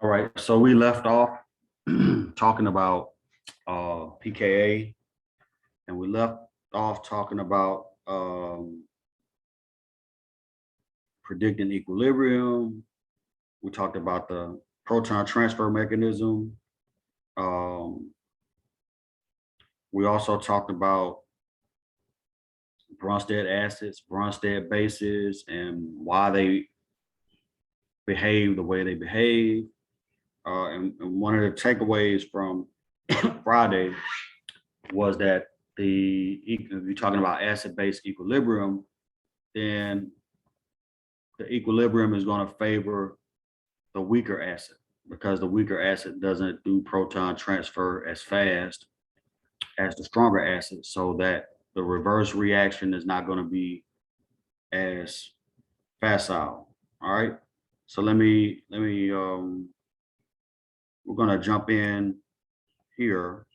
All right, so we left off talking about pKa, and we left off talking about predicting equilibrium. We talked about the proton transfer mechanism. We also talked about Bronsted acids, Bronsted bases, and why they behave the way they behave. And one of the takeaways from Friday was that if you're talking about acid-base equilibrium, then the equilibrium is going to favor the weaker acid because the weaker acid doesn't do proton transfer as fast as the stronger acid, so that the reverse reaction is not going to be as facile. All right. So we're going to jump in here.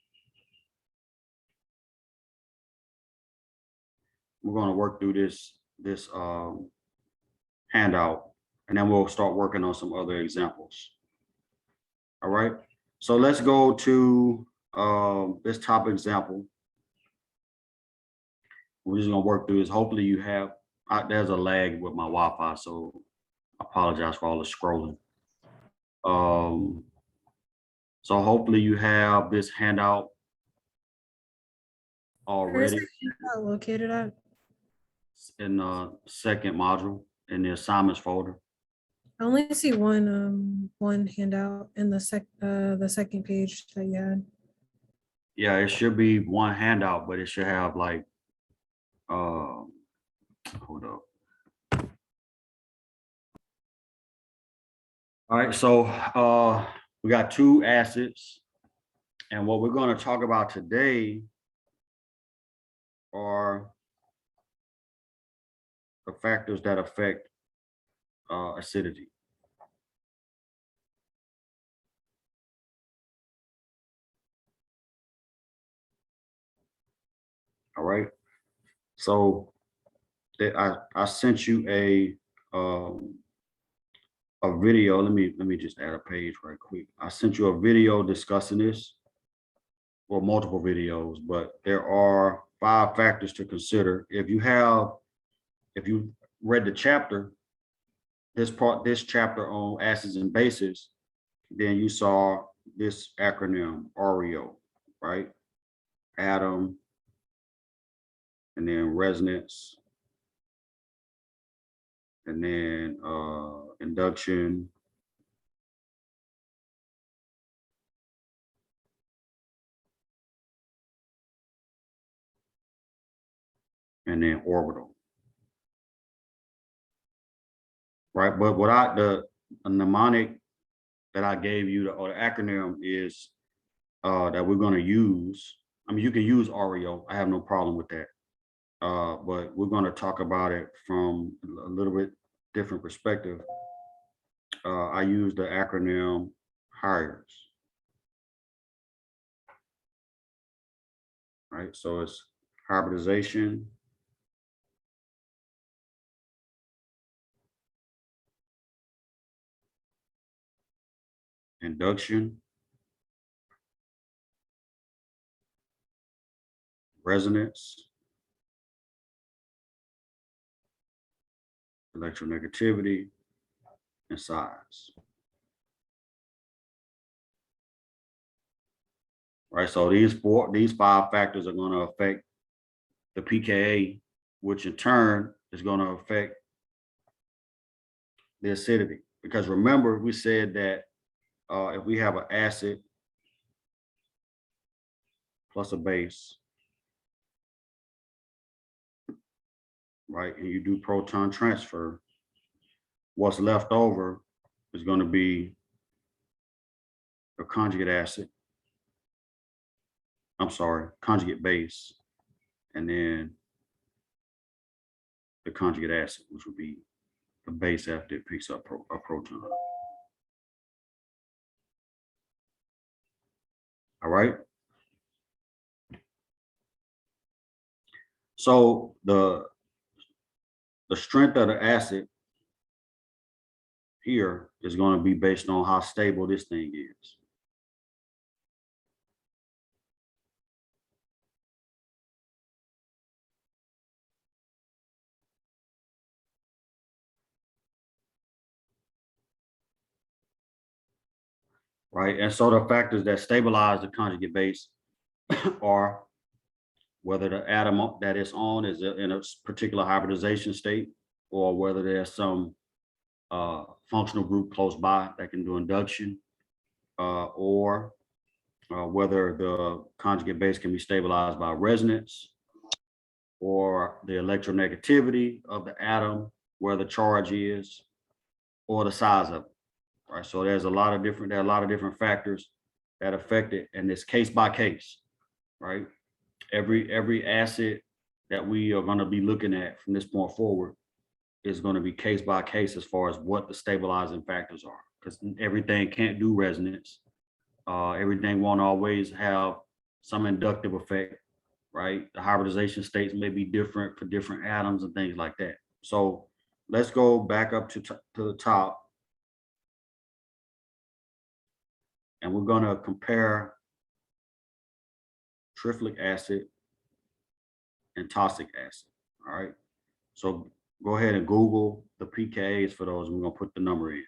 We're going to work through this handout, and then we'll start working on some other examples. All right. So let's go to this top example. We're just going to work through this. Hopefully you have, there's a lag with my Wi-Fi, so I apologize for all the scrolling. So hopefully you have this handout already. Where's that located at? In the second module in the assignments folder. I only see one handout in the second page that you had. Yeah, it should be one handout, but it should have like hold up. All right, so we got two acids, and what we're going to talk about today are the factors that affect acidity. All right, so I sent you a video. Let me just add a page right quick. I sent you a video discussing this, or multiple videos, but there are 5 factors to consider. If you read the chapter, this chapter on acids and bases, then you saw this acronym ARIO, right? Atom, and then resonance, and then induction, and then orbital, right? But the mnemonic that I gave you, or the acronym, is that we're going to use. I mean, you can use ARIO. I have no problem with that. But we're going to talk about it from a little bit different perspective. I use the acronym HIRES. Right, so it's hybridization, induction, resonance, electronegativity, and size. Right, so these 5 factors are going to affect the pKa, which in turn is going to affect the acidity. Because remember, we said that if we have an acid plus a base, right, and you do proton transfer, what's left over is going to be a conjugate acid. I'm sorry, conjugate base, and then the conjugate acid, which would be the base after it picks up a proton. All right. So the strength of the acid here is going to be based on how stable this thing is. Right. And so the factors that stabilize the conjugate base are whether the atom that it's on is in a particular hybridization state, or whether there's some functional group close by that can do induction, or whether the conjugate base can be stabilized by resonance, or the electronegativity of the atom, where the charge is, or the size of it. Right. So there are a lot of different factors that affect it, and it's case by case. Right. Every acid that we are going to be looking at from this point forward is going to be case by case as far as what the stabilizing factors are, because everything can't do resonance. Everything won't always have some inductive effect, right? The hybridization states may be different for different atoms and things like that. So let's go back up to the top, and we're going to compare triflic acid and toxic acid. All right. So go ahead and Google the pKa's for those. We're going to put the number in.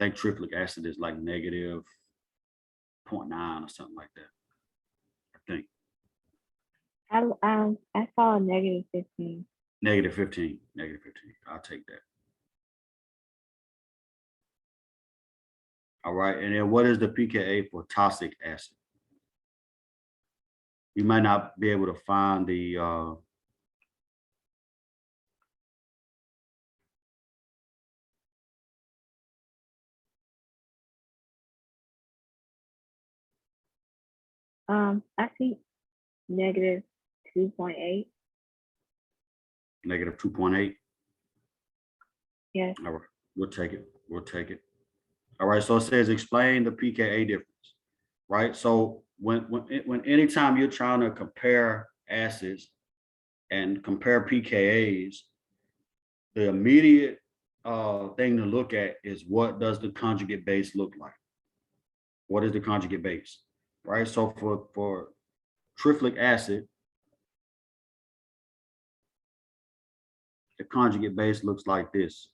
I think triflic acid is like negative 0.9 or something like that. I think. I saw a negative 15. Negative 15. Negative 15. I'll take that. All right. And then what is the pKa for toxic acid? You might not be able to find the I see negative 2.8. negative 2.8. Yes. All right. We'll take it. We'll take it. All right. So it says explain the pKa difference. Right. So when anytime you're trying to compare acids and compare pKa's, the immediate thing to look at is what does the conjugate base look like? What is the conjugate base? Right. So for triflic acid, the conjugate base looks like this.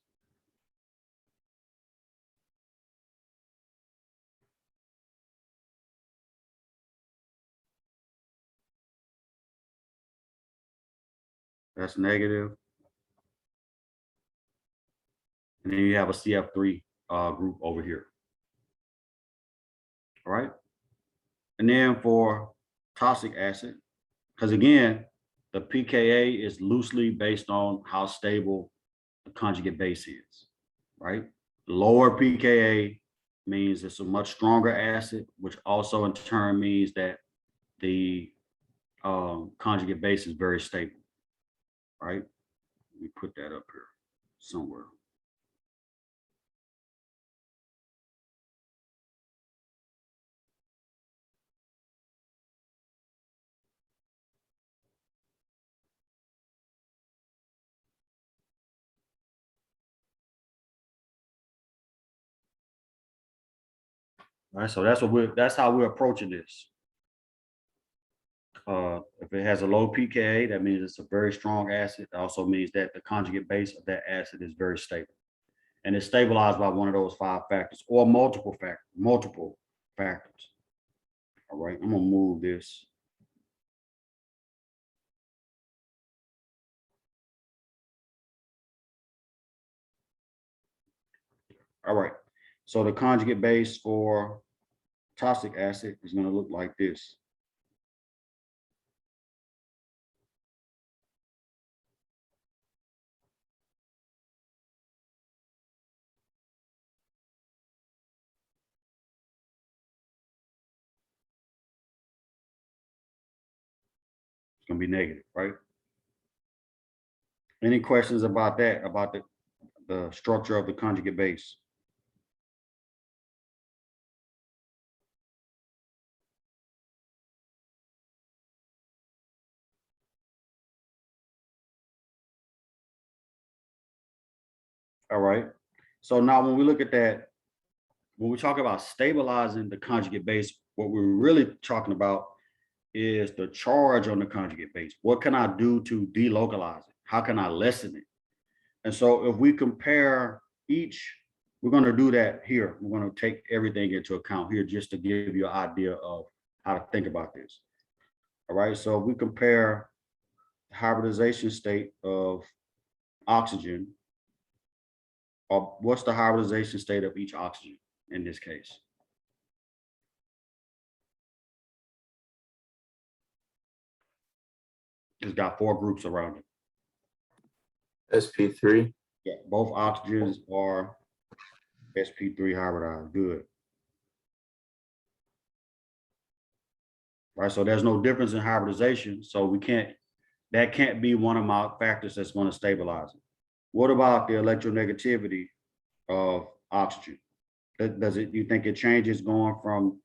That's negative. And then you have a CF3 group over here. All right. And then for toxic acid, because again, the pKa is loosely based on how stable the conjugate base is, right? Lower pKa means it's a much stronger acid, which also in turn means that the conjugate base is very stable, right? Let me put that up here somewhere. All right, so that's how we're approaching this. If it has a low pKa, that means it's a very strong acid. It also means that the conjugate base of that acid is very stable, and it's stabilized by one of those 5 factors or multiple factors. All right, I'm gonna move this. All right, so the conjugate base for toxic acid is gonna look like this. It's gonna be negative, right? Any questions about that, about the structure of the conjugate base? All right. So now when we look at that, when we talk about stabilizing the conjugate base, what we're really talking about is the charge on the conjugate base. What can I do to delocalize it? How can I lessen it? And so if we compare each, we're going to do that here. We're going to take everything into account here just to give you an idea of how to think about this. All right. So we compare the hybridization state of oxygen, or what's the hybridization state of each oxygen in this case? It's got 4 groups around it. SP3. Yeah, both oxygens are sp3 hybridized. Good. Right, so there's no difference in hybridization, so that can't be one of my factors that's going to stabilize it. What about the electronegativity of oxygen? You think it changes going from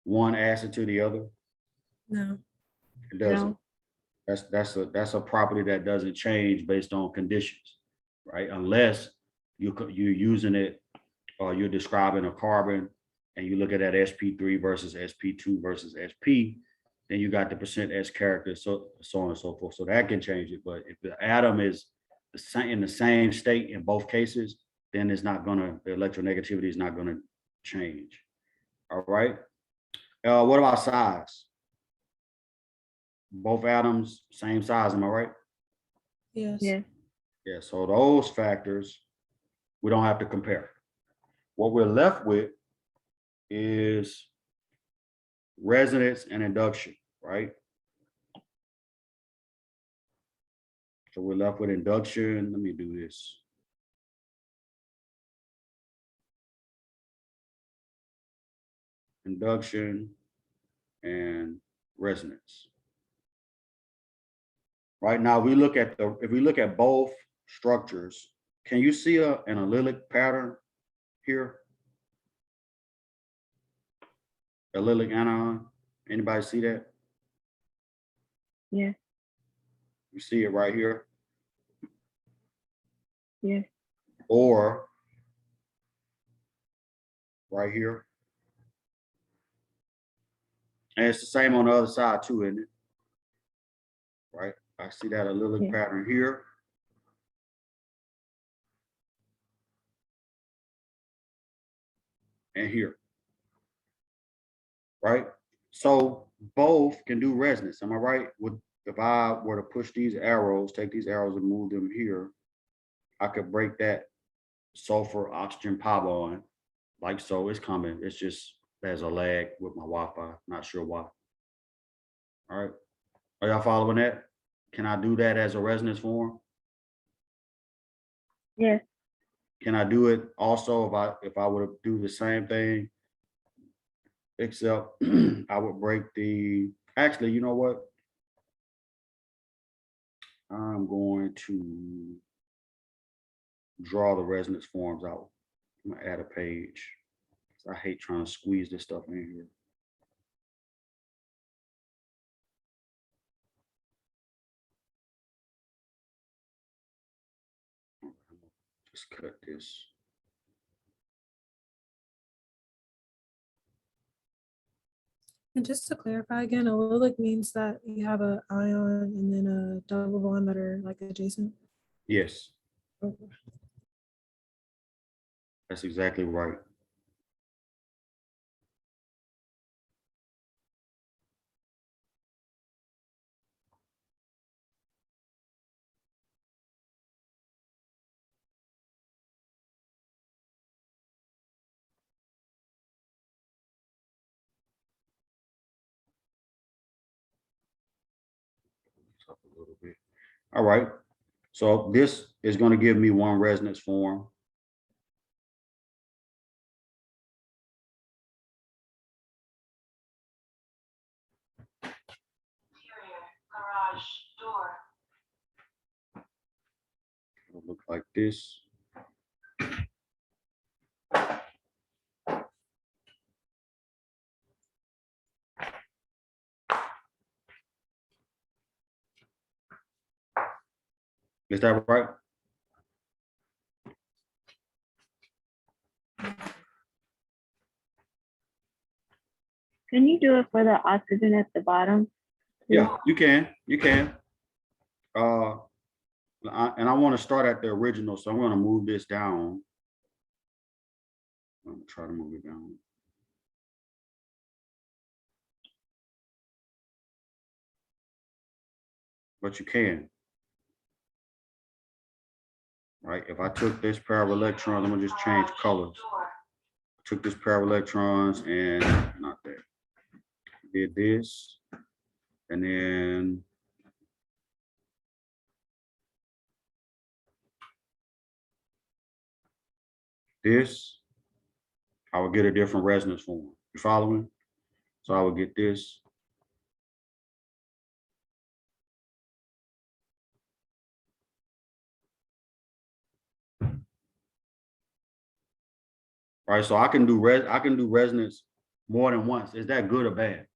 one acid to the other? No. It doesn't. No. That's a property that doesn't change based on conditions, right? Unless you're using it, or you're describing a carbon and you look at that sp3 versus sp2 versus sp, then you got the percent S character, so on and so forth. So that can change it. But if the atom is in the same state in both cases, then the electronegativity is not gonna change. All right. What about size? Both atoms, same size, am I right? Yes. Yes. Yeah, so those factors, we don't have to compare. What we're left with is resonance and induction, right? So we're left with induction. Let me do this. Induction and resonance. Right now, if we look at both structures, can you see an allylic pattern here? Allylic anion. Anybody see that? Yes. You see it right here? Yes. Or right here? And it's the same on the other side too, isn't it? Right? I see that allylic Yeah. pattern here. And here. Right? So both can do resonance. Am I right? If I were to push these arrows, take these arrows and move them here, I could break that sulfur oxygen pi bond like so. It's coming. It's just there's a lag with my Wi-Fi. Not sure why. All right. Are y'all following that? Can I do that as a resonance form? Yes. Can I do it also if I were to do the same thing, except I would break actually, you know what? I'm going to draw the resonance forms out. I'm gonna add a page. I hate trying to squeeze this stuff in here. Just cut this. And just to clarify again, allylic means that you have a ion and then a double bond that are like adjacent. Yes, Okay. that's exactly right. Up a little bit. All right. So this is going to give me one resonance form. Garage door. It'll look like this. Is that right? Can you do it for the oxygen at the bottom? Yeah, you can. And I want to start at the original, so I'm going to move this down. I'm gonna try to move it down. But you can. Right? If I took this pair of electrons, I'm gonna just change colors. Took this pair of electrons and not that. Did this, and then this, I would get a different resonance form. You following? So I would get this. Right, so I can do resonance more than once. Is that good or bad?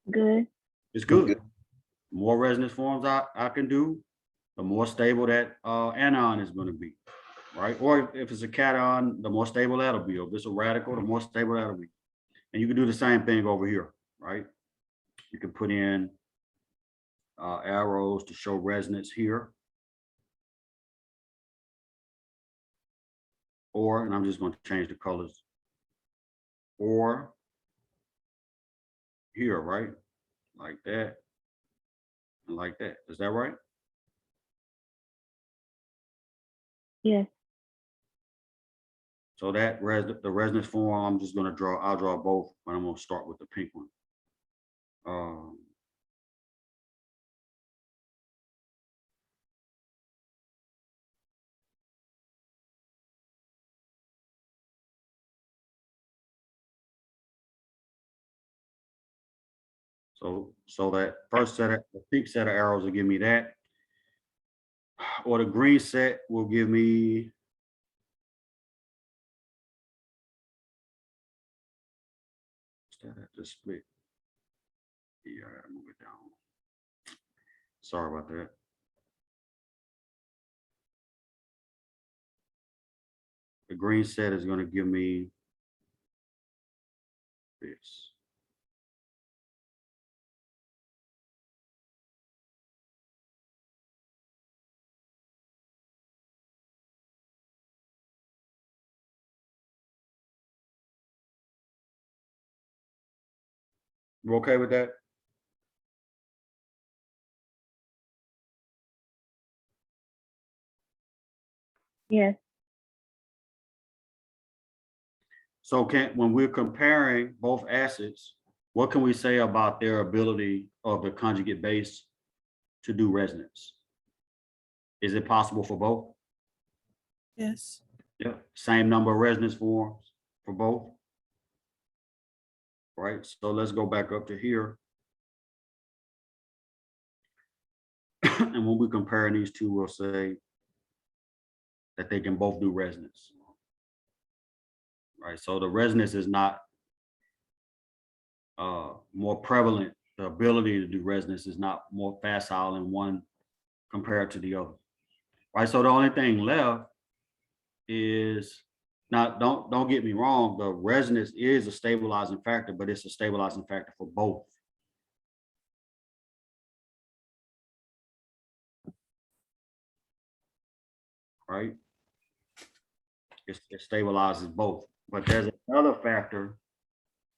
Good. It's good. The more resonance forms I can do, the more stable that anion is going to be, right? Or if it's a cation, the more stable that'll be. If it's a radical, the more stable that'll be. And you can do the same thing over here, right? You can put in arrows to show resonance here. Or, and I'm just going to change the colors. Or here, right? Like that. And like that. Is that right? Yes. So that the resonance form, I'm just going to draw, I'll draw both, but I'm going to start with the pink one. So that first set of, the pink set of arrows will give me that. Or the green set will give me the split. Yeah, I gotta move it down. Sorry about that. The green set is going to give me this. You okay with that? Yes. So when we're comparing both acids, what can we say about their ability of the conjugate base to do resonance? Is it possible for both? Yes. Yeah, same number of resonance forms for both. Right, so let's go back up to here. And when we compare these two, we'll say that they can both do resonance. Right, so the resonance is not more prevalent. The ability to do resonance is not more facile in one compared to the other. Right, so the only thing left is, now don't get me wrong, the resonance is a stabilizing factor, but it's a stabilizing factor for both. Right, it stabilizes both, but there's another factor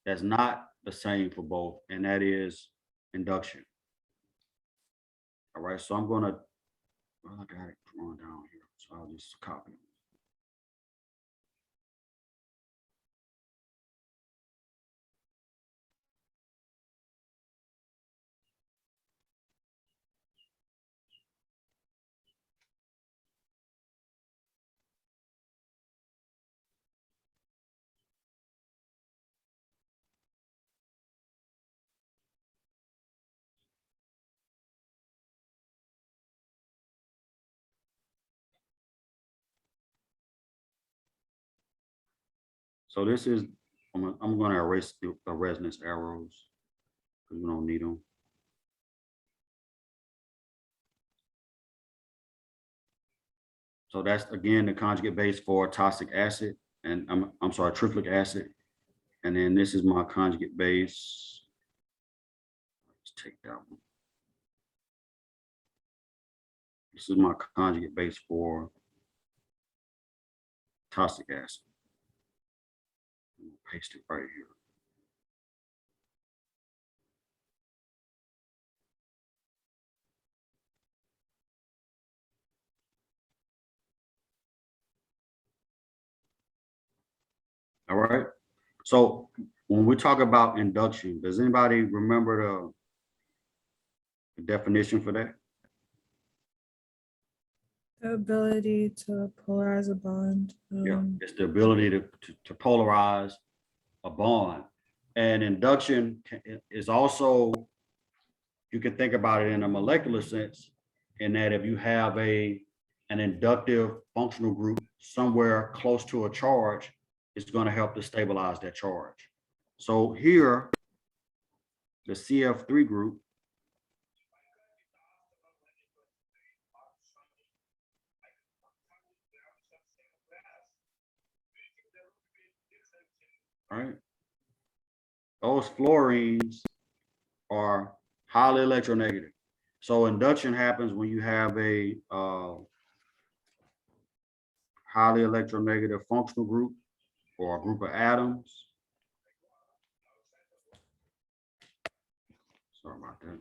that's not the same for both, and that is induction. All right, so I'm gonna, well, I got it drawn down here, so I'll just copy. So this is, I'm gonna erase the resonance arrows because we don't need them. So that's again the conjugate base for toxic acid, and I'm sorry, triflic acid. And then this is my conjugate base. Let's take that one. This is my conjugate base for toxic acid. Paste it right here. All right. So when we talk about induction, does anybody remember the definition for that? The ability to polarize a bond. Yeah, it's the ability to polarize a bond. And induction is also, you can think about it in a molecular sense, in that if you have an inductive functional group somewhere close to a charge, it's going to help to stabilize that charge. So here, the CF3 group right? Those fluorines are highly electronegative. So induction happens when you have a highly electronegative functional group or a group of atoms. Sorry about that.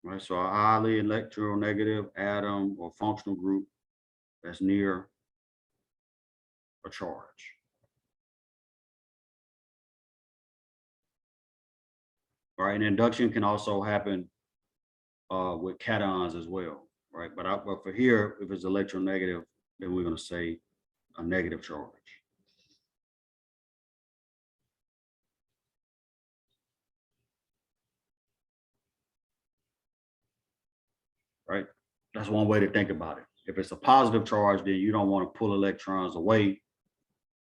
Right, so a highly electronegative atom or functional group that's near a charge. Right, and induction can also happen with cations as well, right? But for here, if it's electronegative, then we're going to say a negative charge. Right, that's one way to think about it. If it's a positive charge, then you don't want to pull electrons away.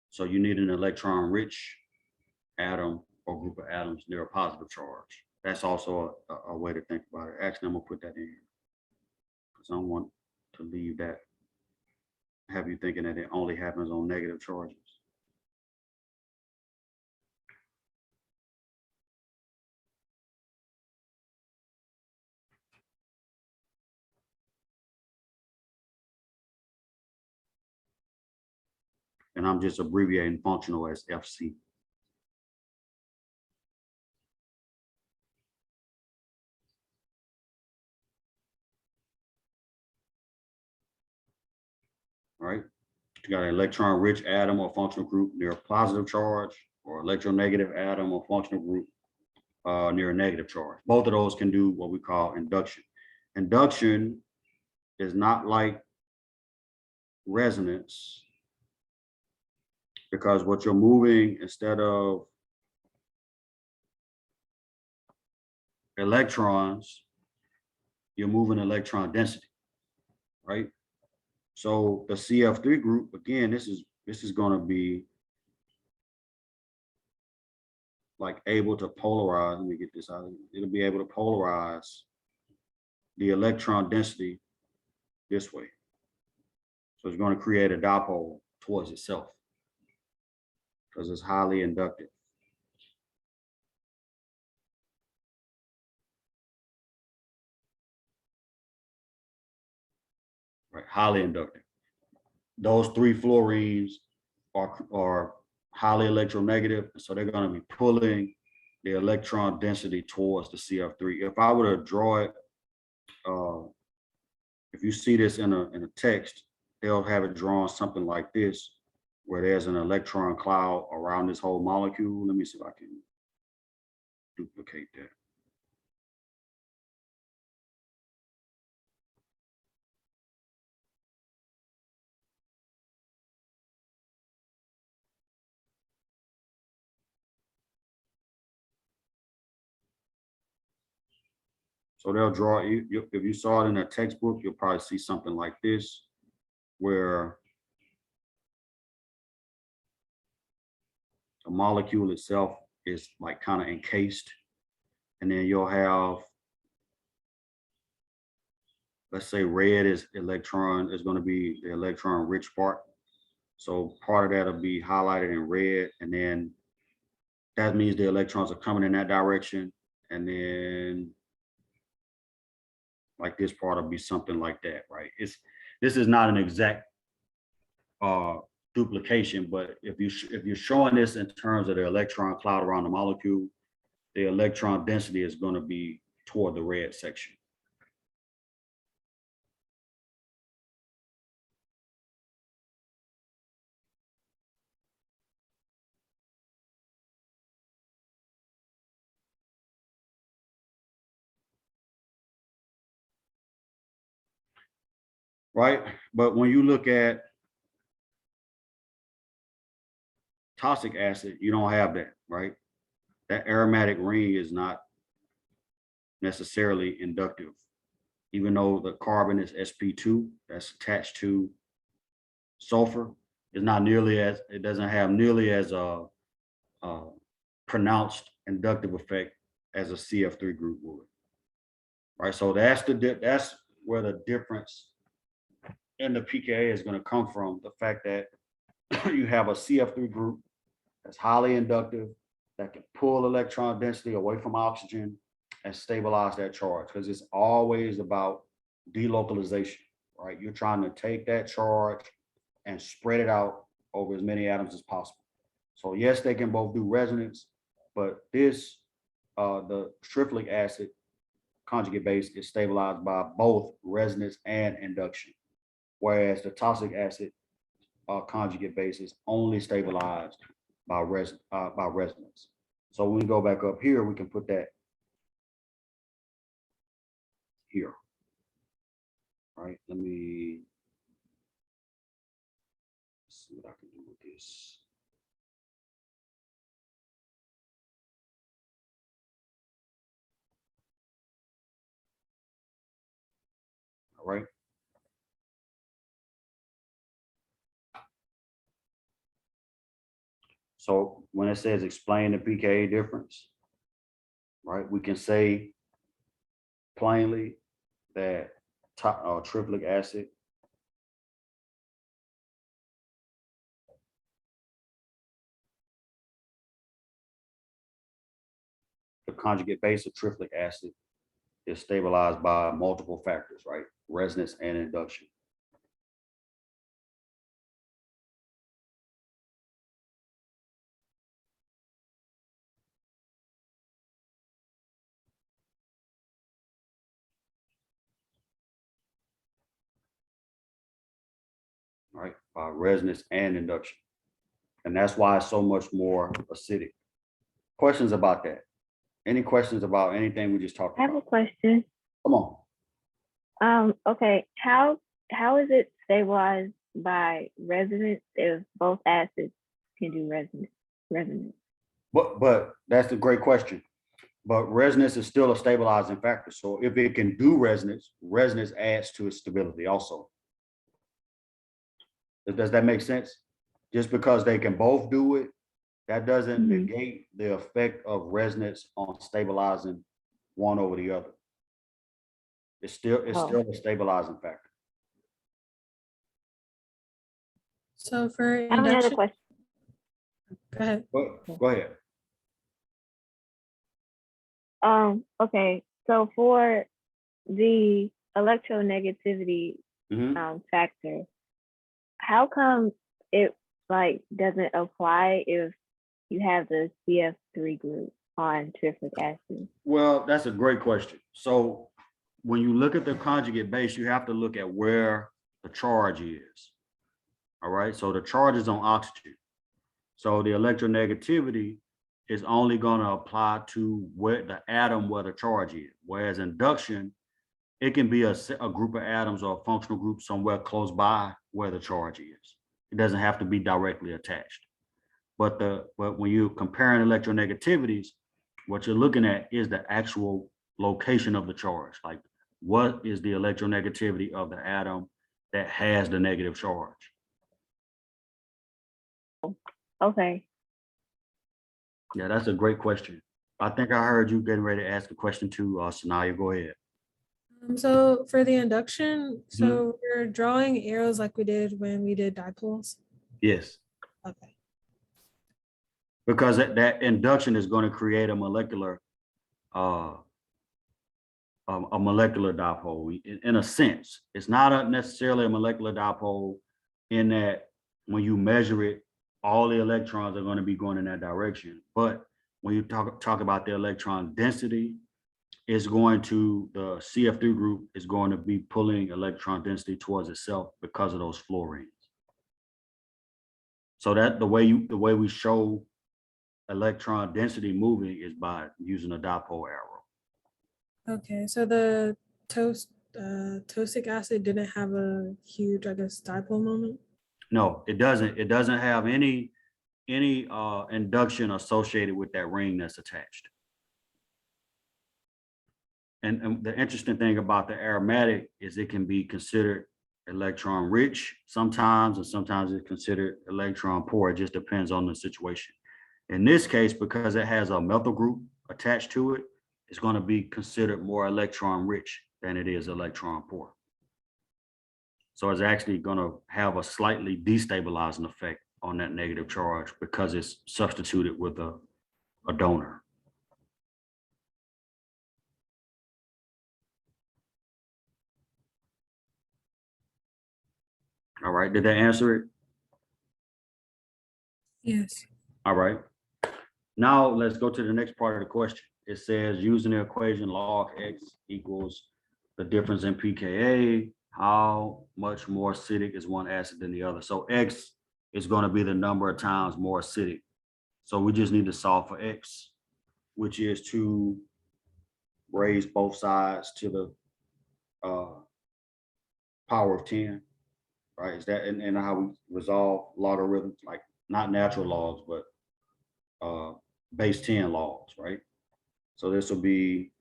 So you need an electron-rich atom or group of atoms near a positive charge. That's also a way to think about it. Actually, I'm gonna put that in here because I don't want to leave that, have you thinking that it only happens on negative charges. And I'm just abbreviating functional as FC. Right? You got an electron-rich atom or functional group near a positive charge, or electronegative atom or functional group near a negative charge. Both of those can do what we call induction. Induction is not like resonance, because what you're moving, instead of electrons, you're moving electron density, right? So the CF3 group, again, this is going to be like able to polarize. Let me get this out of here. It'll be able to polarize the electron density this way. So it's going to create a dipole towards itself because it's highly inductive. Right, highly inductive. Those three fluorines are highly electronegative, so they're going to be pulling the electron density towards the CF3. If I were to draw it, if you see this in a text, they'll have it drawn something like this, where there's an electron cloud around this whole molecule. Let me see if I can duplicate that. So they'll draw, if you saw it in a textbook, you'll probably see something like this, where the molecule itself is like kind of encased. And then you'll have, let's say red is electron, is going to be the electron rich part. So part of that will be highlighted in red, and then that means the electrons are coming in that direction. And then like this part will be something like that, right? This is not an exact duplication, but if you're showing this in terms of the electron cloud around the molecule, the electron density is going to be toward the red section. Right? But when you look at toxic acid, you don't have that, right? That aromatic ring is not necessarily inductive, even though the carbon is sp2 that's attached to sulfur. It's not nearly as, it doesn't have nearly as a pronounced inductive effect as a CF3 group would, right? So that's where the difference in the pKa is going to come from, the fact that you have a CF3 group that's highly inductive, that can pull electron density away from oxygen and stabilize that charge, because it's always about delocalization, right? You're trying to take that charge and spread it out over as many atoms as possible. So yes, they can both do resonance, but this, the striplic acid conjugate base is stabilized by both resonance and induction, whereas the toxic acid conjugate base is only stabilized by resonance. So when we go back up here, we can put that here. All right, let me see what I can do with this. All right. So when it says explain the pKa difference, right, we can say plainly that triplic acid the conjugate base of triplic acid is stabilized by multiple factors, right? Resonance and induction. Right, by resonance and induction. And that's why it's so much more acidic. Questions about that? Any questions about anything we just talked I have a about? question. Come on. Okay, how is it stabilized by resonance if both acids can do resonance? But that's a great question. But resonance is still a stabilizing factor. So if it can do resonance, resonance adds to its stability also. Does that make sense? Just because they can both do it, that doesn't negate the effect of resonance on stabilizing one over the other. It's still a stabilizing factor. So for I have another induction, question. go ahead. Go ahead. Okay, so for the electronegativity factor, how come it like doesn't apply if you have the CF3 group on triplic acid? Well, that's a great question. So when you look at the conjugate base, you have to look at where the charge is. All right, so the charge is on oxygen. So the electronegativity is only going to apply to where the atom where the charge is. Whereas induction, it can be a group of atoms or a functional group somewhere close by where the charge is. It doesn't have to be directly attached. But when you're comparing electronegativities, what you're looking at is the actual location of the charge. Like, what is the electronegativity of the atom that has the negative charge? Okay. Yeah, that's a great question. I think I heard you getting ready to ask a question too, Sanaya, go ahead. So for the induction, Mhm. so we're drawing arrows like we did when we did dipoles. Yes, Okay. because that induction is going to create a molecular, uh, a molecular dipole. In a sense, it's not necessarily a molecular dipole in that when you measure it, all the electrons are going to be going in that direction. But when you talk about the electron density, it's going to, the CF3 group is going to be pulling electron density towards itself because of those fluorines. So that the way we show electron density moving is by using a dipole arrow. Okay, so the tosic acid didn't have a huge, I guess, dipole moment. No, it doesn't. It doesn't have any induction associated with that ring that's attached. And the interesting thing about the aromatic is it can be considered electron rich sometimes, and sometimes it's considered electron poor. It just depends on the situation. In this case, because it has a methyl group attached to it, it's going to be considered more electron rich than it is electron poor. So it's actually going to have a slightly destabilizing effect on that negative charge because it's substituted with a donor. All right, did that answer it? Yes. All right. Now let's go to the next part of the question. It says using the equation log X equals the difference in pKa, how much more acidic is one acid than the other? So X is going to be the number of times more acidic. So we just need to solve for X, which is to raise both sides to the power of 10, right? Is that and how we resolve logarithms, like not natural logs, but base 10 logs, right? So this will be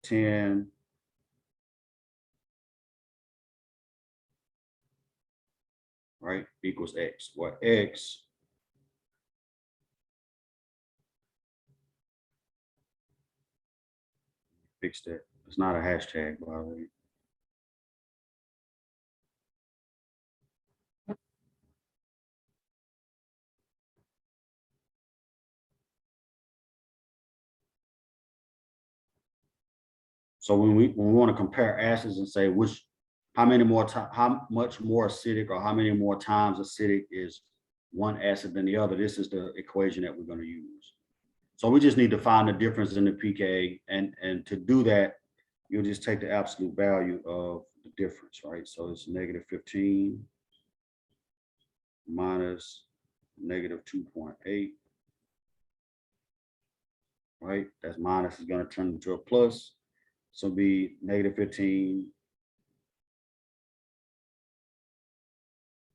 10 right equals X, where X fix that. It's not a hashtag, by the way. So when we want to compare acids and say how much more acidic or how many more times acidic is one acid than the other, this is the equation that we're going to use. So we just need to find the difference in the pKa, and to do that, you'll just take the absolute value of the difference, right? So it's negative 15 minus negative 2.8, right? That's minus is going to turn into a plus. So be negative 15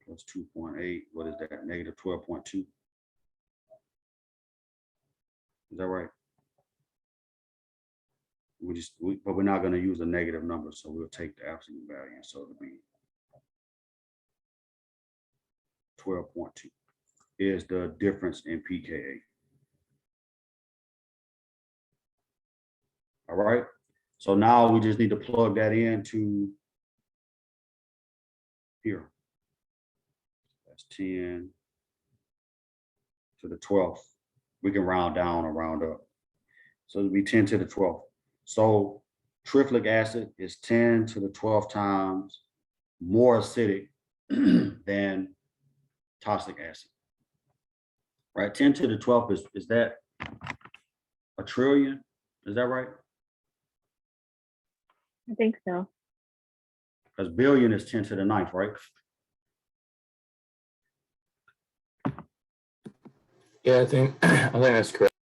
plus 2.8. What is that? Negative 12.2. Is that right? But we're not going to use a negative number, so we'll take the absolute value. So it'll be 12.2 is the difference in pKa. All right. So now we just need to plug that into here. That's 10 to the 12th. We can round down or round up. So it'll be 10 to the 12th. So triflic acid is 10 to the 12th times more acidic than toxic acid. Right? 10 to the 12th is that a trillion? Is that right? I think so. Because billion is 10 to the 9th, right? Yeah, I think that's correct.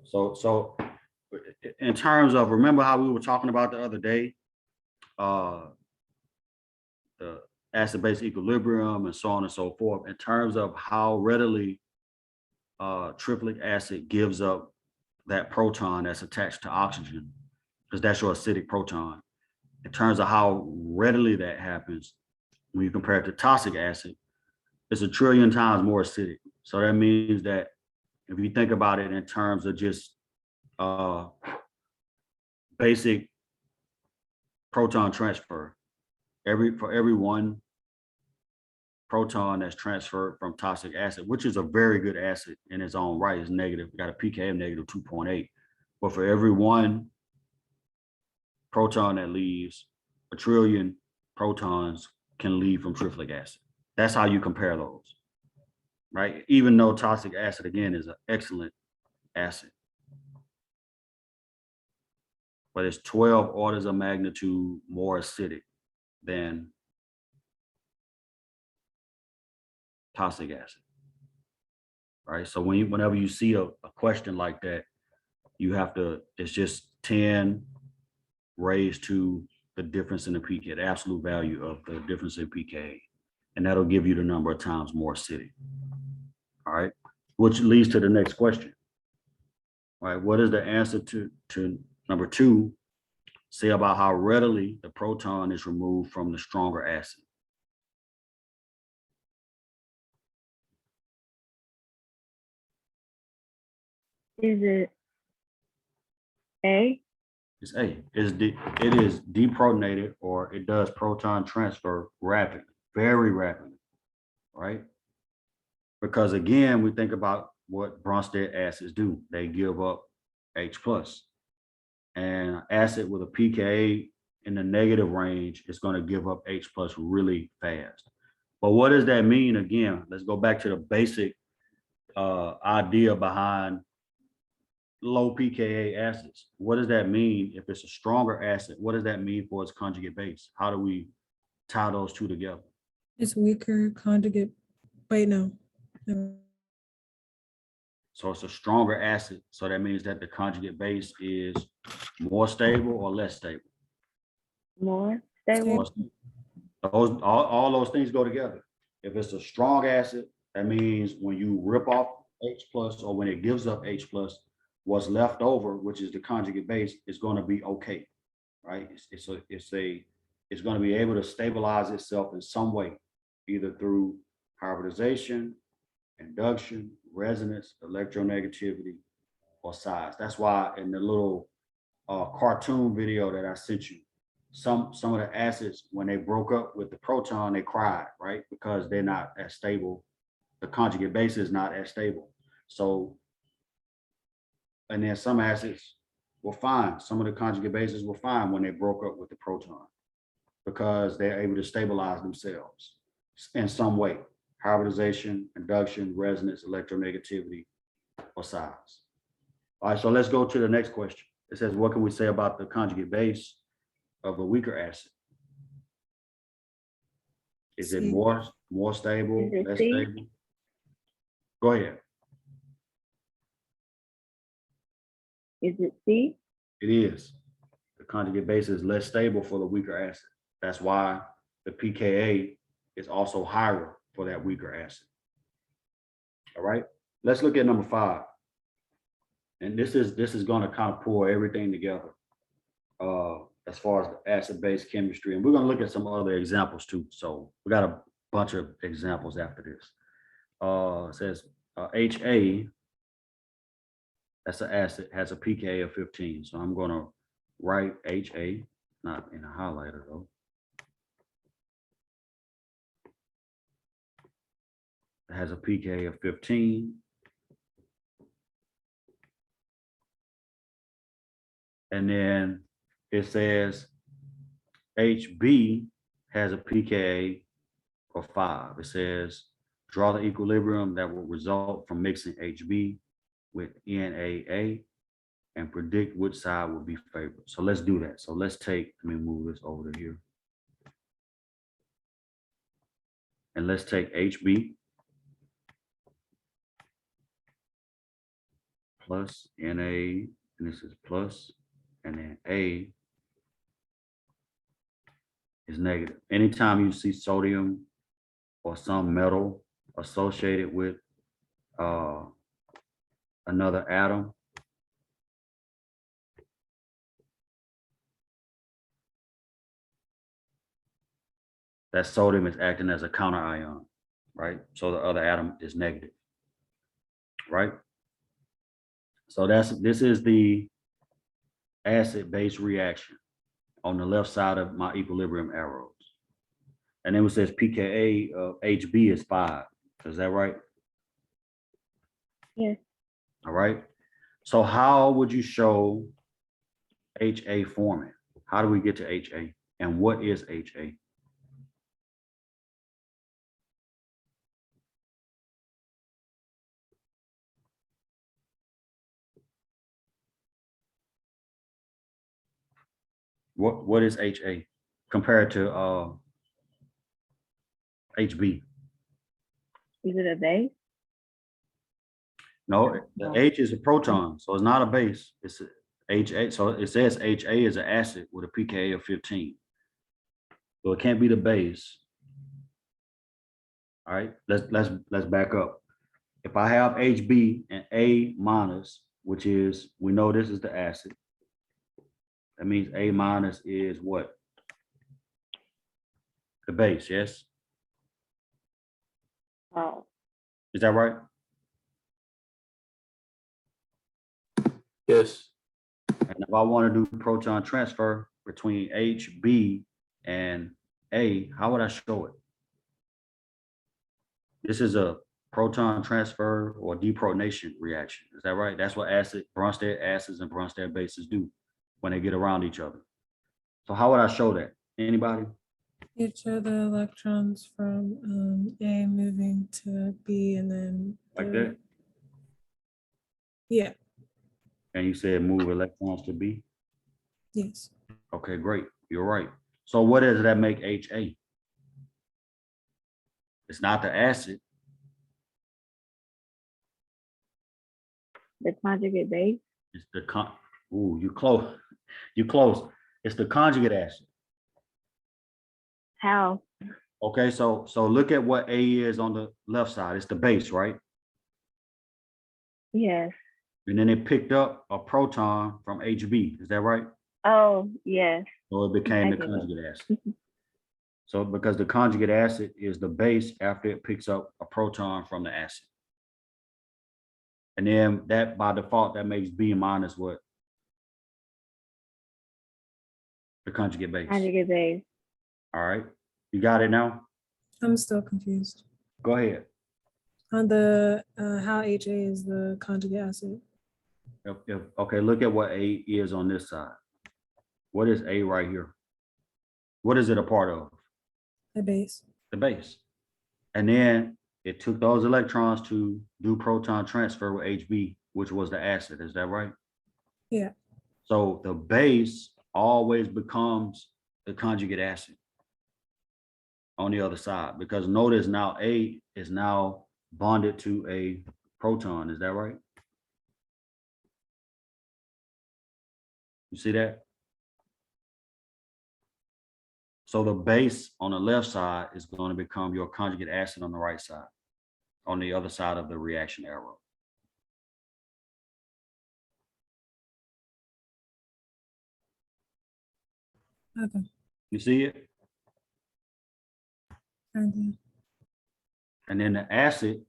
So in terms of, remember how we were talking about the other day, the acid-base equilibrium and so on and so forth, in terms of how readily triplet acid gives up that proton that's attached to oxygen, because that's your acidic proton. In terms of how readily that happens, when you compare it to toxic acid, it's a trillion times more acidic. So that means that if you think about it in terms of just basic proton transfer, for every one proton that's transferred from toxic acid, which is a very good acid in its own right, is negative. We got a pKa of negative 2.8. But for every one proton that leaves, 1 trillion protons can leave from triflic acid. That's how you compare those, right? Even though toxic acid, again, is an excellent acid. But it's 12 orders of magnitude more acidic than toxic acid, right? So whenever you see a question like that, you have to, it's just 10 raised to the difference in the pKa, the absolute value of the difference in pKa. And that'll give you the number of times more acidic. All right, which leads to the next question. All right, what is the answer to number 2? Say about how readily the proton is removed from the stronger acid. Is it A? It's A. It is deprotonated, or it does proton transfer rapidly, very rapidly, right? Because again, we think about what Bronsted acids do. They give up H+. And acid with a pKa in the negative range is going to give up H+ really fast. But what does that mean? Again, let's go back to the basic idea behind low pKa acids. What does that mean? If it's a stronger acid, what does that mean for its conjugate base? How do we tie those two together? It's weaker conjugate. Wait, no. Never. So it's a stronger acid. So that means that the conjugate base is more stable or less stable. More stable? More stable. All those things go together. If it's a strong acid, that means when you rip off H+, or when it gives up H+, what's left over, which is the conjugate base, is going to be okay, right? It's going to be able to stabilize itself in some way, either through hybridization, induction, resonance, electronegativity, or size. That's why in the little cartoon video that I sent you, some of the acids, when they broke up with the proton, they cried, right? Because they're not as stable. The conjugate base is not as stable. So, and then some acids were fine. Some of the conjugate bases were fine when they broke up with the proton, because they're able to stabilize themselves in some way. Hybridization, induction, resonance, electronegativity, or size. All right, so let's go to the next question. It says, what can we say about the conjugate base of a weaker acid? Is it C. more stable, Is it less C? stable? Go ahead. Is it C? It is. The conjugate base is less stable for the weaker acid. That's why the pKa is also higher for that weaker acid. All right, let's look at number 5. And this is going to kind of pull everything together as far as the acid-base chemistry. And we're going to look at some other examples too. So we got a bunch of examples after this. It says HA, that's an acid, has a pKa of 15. So I'm going to write HA, not in a highlighter though. It has a pKa of 15. And then it says HB has a pKa of 5. It says, draw the equilibrium that will result from mixing HB with NaA and predict which side will be favored. So let's do that. So let's take, let me move this over to here. And let's take HB plus Na, and this is plus, and then A is negative. Anytime you see sodium or some metal associated with another atom, that sodium is acting as a counter ion, right? So the other atom is negative, right? So this is the acid-base reaction on the left side of my equilibrium arrows. And then it says pKa of HB is 5. Is that right? Yes. All right. So how would you show HA forming? How do we get to HA? And what is HA? What is HA compared to HB? Is it a base? No, the H is a proton, so it's not a base. It's a HA. So it says HA is an acid with a pKa of 15. So it can't be the base. All right, let's back up. If I have HB and A minus, which is, we know this is the acid. That means A minus is what? The base, yes? Oh, Is that right? Yes. And if I want to do proton transfer between HB and A, how would I show it? This is a proton transfer or deprotonation reaction. Is that right? That's what Bronsted acids and Bronsted bases do when they get around each other. So how would I show that? Anybody? You'd show the electrons from A moving to B and then. Like the- that? Yeah, And you said move electrons to B? yes. Okay, great. You're right. So what does that make HA? It's not the acid. the conjugate base? It's the ooh, you close. You close. It's the conjugate acid. How? Okay, so look at what A is on the left side. It's the base, right? Yes. And then it picked up a proton from HB. Is that right? Oh, yes. So it became the I get it. conjugate acid. So because the conjugate acid is the base after it picks up a proton from the acid. And then that by default, that makes B minus what? The conjugate base. Conjugate base. All right. You got it now? I'm still confused Go ahead. on the how HA is the conjugate acid. Okay, look at what A is on this side. What is A right here? What is it a part of? The base. The base. And then it took those electrons to do proton transfer with HB, which was the acid. Is that right? Yeah. So the base always becomes the conjugate acid on the other side, because notice now A is now bonded to a proton. Is that right? You see that? So the base on the left side is going to become your conjugate acid on the right side, on the other side of the reaction arrow. Okay. You see it? And And then the acid,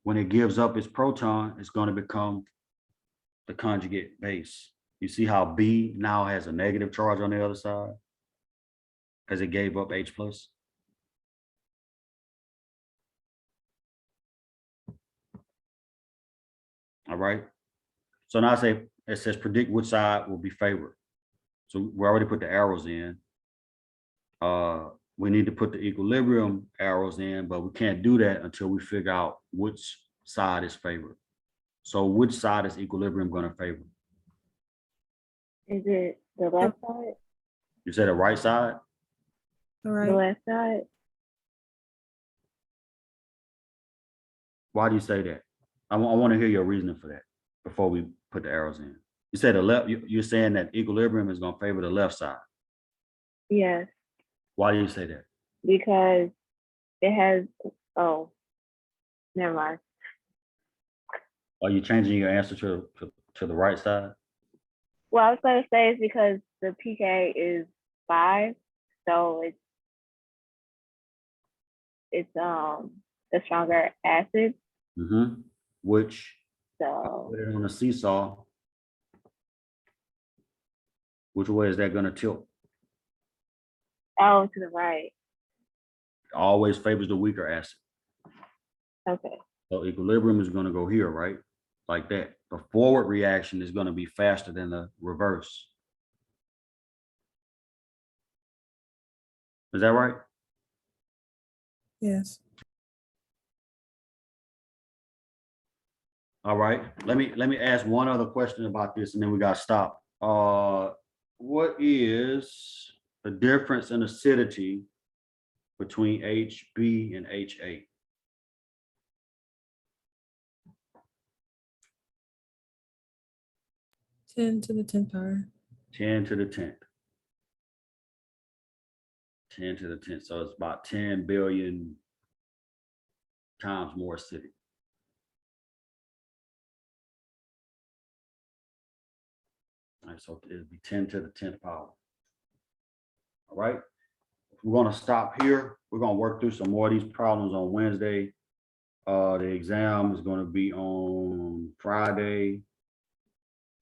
when it gives up its proton, it's going to become the conjugate base. You see how B now has a negative charge on the other side because it gave up H plus. All right. So now I say it says predict which side will be favored. So we already put the arrows in. We need to put the equilibrium arrows in, but we can't do that until we figure out which side is favored. So which side is equilibrium going to favor? Is it the left side? You said the right side? all The right. left side? Why do you say that? I want to hear your reasoning for that before we put the arrows in. You said the left. You're saying that equilibrium is going to favor the left side. Yes, Why do you say that? because it has, oh, never mind. Are you changing your answer to the right side? Well, I was going to say it's because the pK is 5, so it's a stronger acid. Mm-hmm. Which So, Put it on a seesaw. Which way is that gonna tilt? oh, to the right. Always favors the weaker acid. Okay. So equilibrium is gonna go here, right? Like that. The forward reaction is gonna be faster than the reverse. Is that right? Yes. All right, let me ask one other question about this and then we got to stop. What is the difference in acidity between HB and H8? Ten to the 10th power. 10 to the 10th. 10 to the 10th. So it's about 10 billion times more acidic. All right, so it'll be 10 to the 10th power. All right. We're going to stop here. We're going to work through some more of these problems on Wednesday. The exam is going to be on Friday.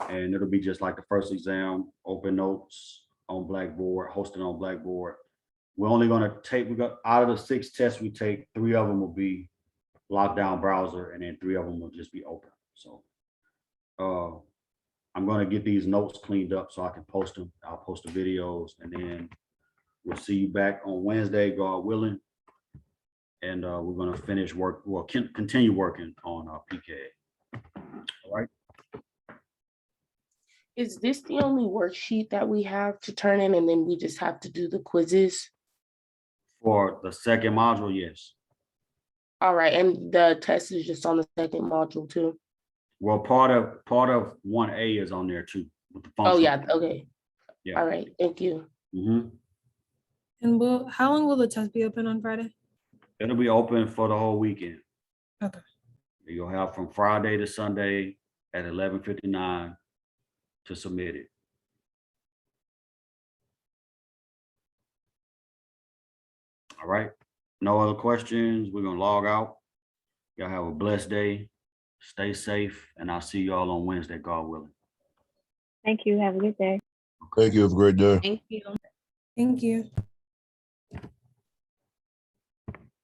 And it'll be just like the first exam, open notes on Blackboard, hosted on Blackboard. We're only going to take, we got out of the 6 tests we take, 3 of them will be lockdown browser, and then 3 of them will just be open. So I'm going to get these notes cleaned up so I can post them. I'll post the videos, and then we'll see you back on Wednesday, God willing. And we're going to finish work, well, continue working on our PK. All right. Is this the only worksheet that we have to turn in and then we just have to do the quizzes? For the second module, yes. All right, and the test is just on the second module too? Well, part of 1A is on there too. With the Oh, function. yeah, okay. Yeah. All right, thank you. Mhm. And how long will the test be open on Friday? It'll be open for the whole weekend. Okay. You'll have from Friday to Sunday at 11:59 to submit it. All right. No other questions. We're gonna log out. Y'all have a blessed day. Stay safe, and I'll see y'all on Wednesday, God willing. Thank you. Have a good day. Thank you. Have a great day. Thank you. Thank you.